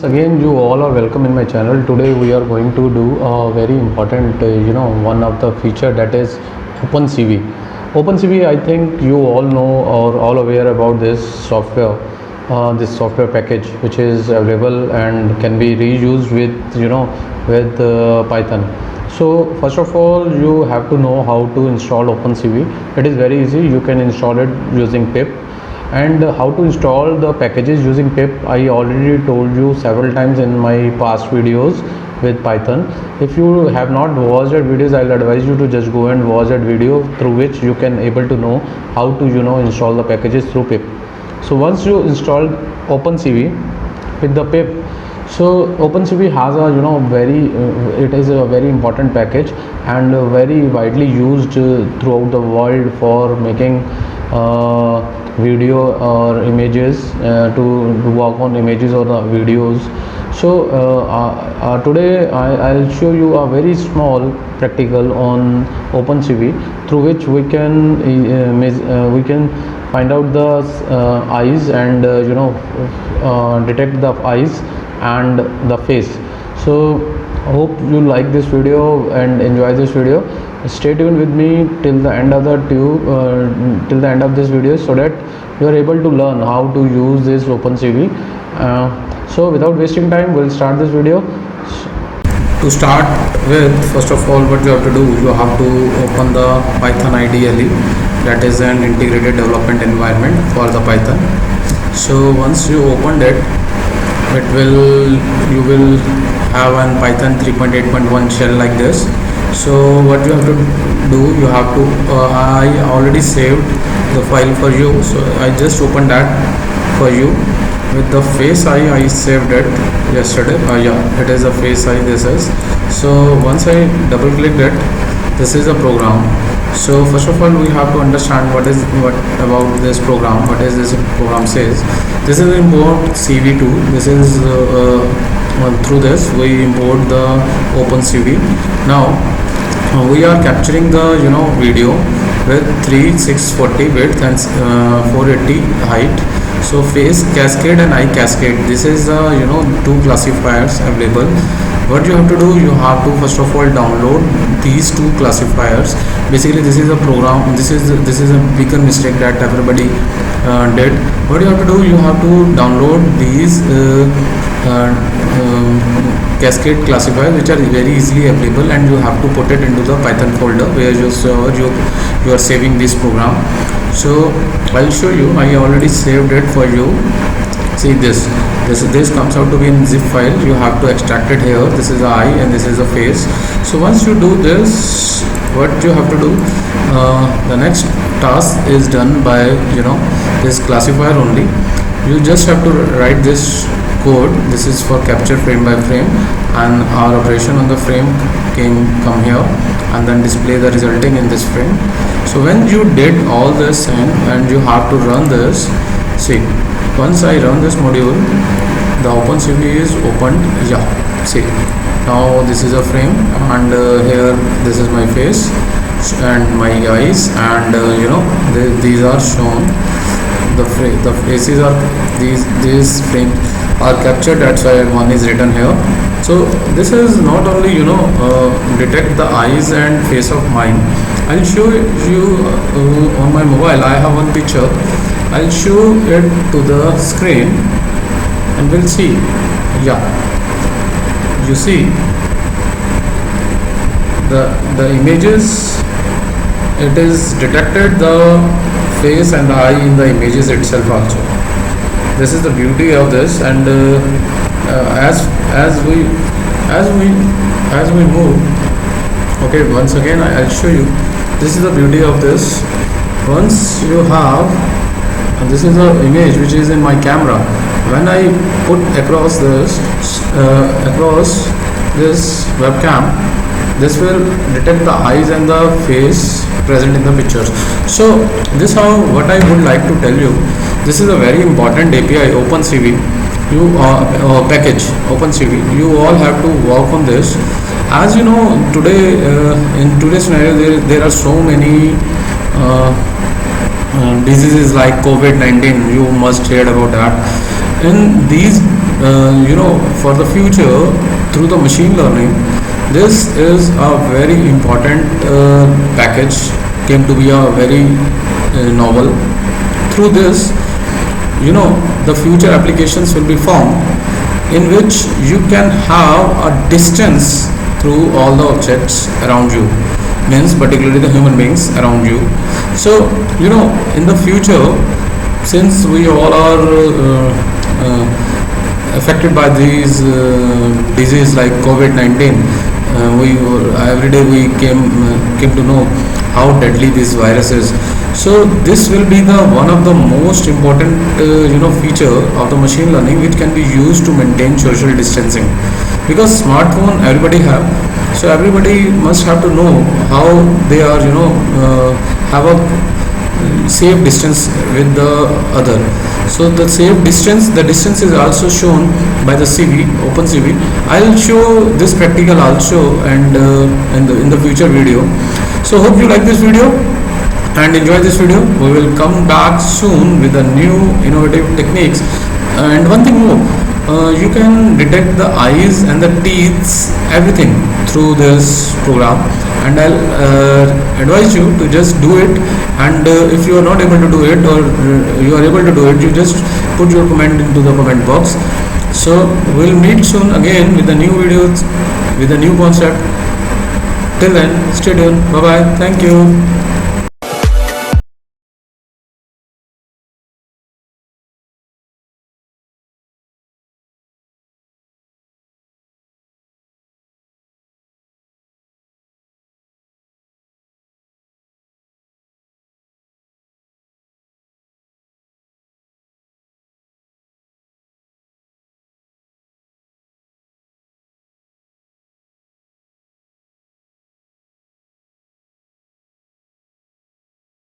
again, you all are welcome in my channel. Today we are going to do a very important, one of the feature, that is OpenCV. OpenCV, I think you all know or all aware about this software package which is available and can be reused with Python. So first of all, you have to know how to install OpenCV. It is very easy. You can install it using pip. And how to install the packages using pip, I already told you several times in my past videos with Python. If you have not watched that videos, I'll advise you to just go and watch that video, through which you can able to know how to install the packages through pip. So once you install OpenCV with the pip, so OpenCV has a it is a very important package and very widely used throughout the world for making video or images, to work on images or videos. So today I'll show you a very small practical on OpenCV, through which we can find out the eyes and detect the eyes and the face. So hope you like this video and enjoy this video. Stay tuned with me till the end of this video, so that you are able to learn how to use this OpenCV. So without wasting time, we'll start this video. To start with, first of all, what you have to do, you have to open the Python IDLE, that is an integrated development environment for the Python. So once you opened it, you will have an Python 3.8.1 shell like this. So what you have to do, you have to I already saved the file for you, so I just opened that for you. With the face eye, I saved it yesterday. It is a face eye. This is, so once I double clicked it, this is a program. So first of all, we have to understand what about this program. What is this program says? This is import CV2. This is through this we import the OpenCV. Now we are capturing the video with 3640 width and 480 height. So face cascade and eye cascade, this is two classifiers available. What you have to do, you have to first of all download these two classifiers. Basically this is a program, this is a bigger mistake that everybody did. What you have to do, you have to download these cascade classifiers, which are very easily available, and you have to put it into the Python folder where you are saving this program. So I'll show you. I already saved it for you. See this comes out to be in zip file. You have to extract it here. This is the eye and this is the face. So once you do this, what you have to do, the next task is done by this classifier only. You just have to write this code. This is for capture frame by frame, and our operation on the frame come here and then display the resulting in this frame. So when you did all this and you have to run this, see, once I run this module, the OpenCV is opened. See, now this is a frame, and here this is my face and my eyes, and these are shown. The faces are these frames are captured. That's why one is written here. So this is not only detect the eyes and face of mine. I'll show you on my mobile. I have one picture. I'll show it to the screen and we'll see. You see the images. It is detected the face and the eye in the images itself also. This is the beauty of this, and as we move, okay, once again I'll show you. This is the beauty of this. Once you have, and this is the image which is in my camera. When I put across this webcam, this will detect the eyes and the face present in the pictures. So this what I would like to tell you. This is a very important API, OpenCV. Package OpenCV. You all have to work on this. As you know, today in today's scenario, there are so many diseases like COVID-19. You must hear about that. In these for the future through the machine learning, this is a very important package, came to be a very novel. Through this, the future applications will be formed in which you can have a distance through all the objects around you, means particularly the human beings around you. So in the future, since we all are affected by these disease like COVID-19, we every day we came to know how deadly this virus is. So this will be the one of the most important feature of the machine learning, which can be used to maintain social distancing, because smartphone everybody have, so everybody must have to know how they are have a safe distance with the other. So the distance is also shown by the CV, open CV. I'll show this practical also, and in the future video. So hope you like this video and enjoy this video. We will come back soon with a new innovative techniques. And one thing more, you can detect the eyes and the teeth, everything through this program, and I'll advise you to just do it. And if you are not able to do it, or you are able to do it, you just put your comment into the comment box. So we'll meet soon again with the new videos, with a new concept. Till then, stay tuned. Bye bye. Thank you.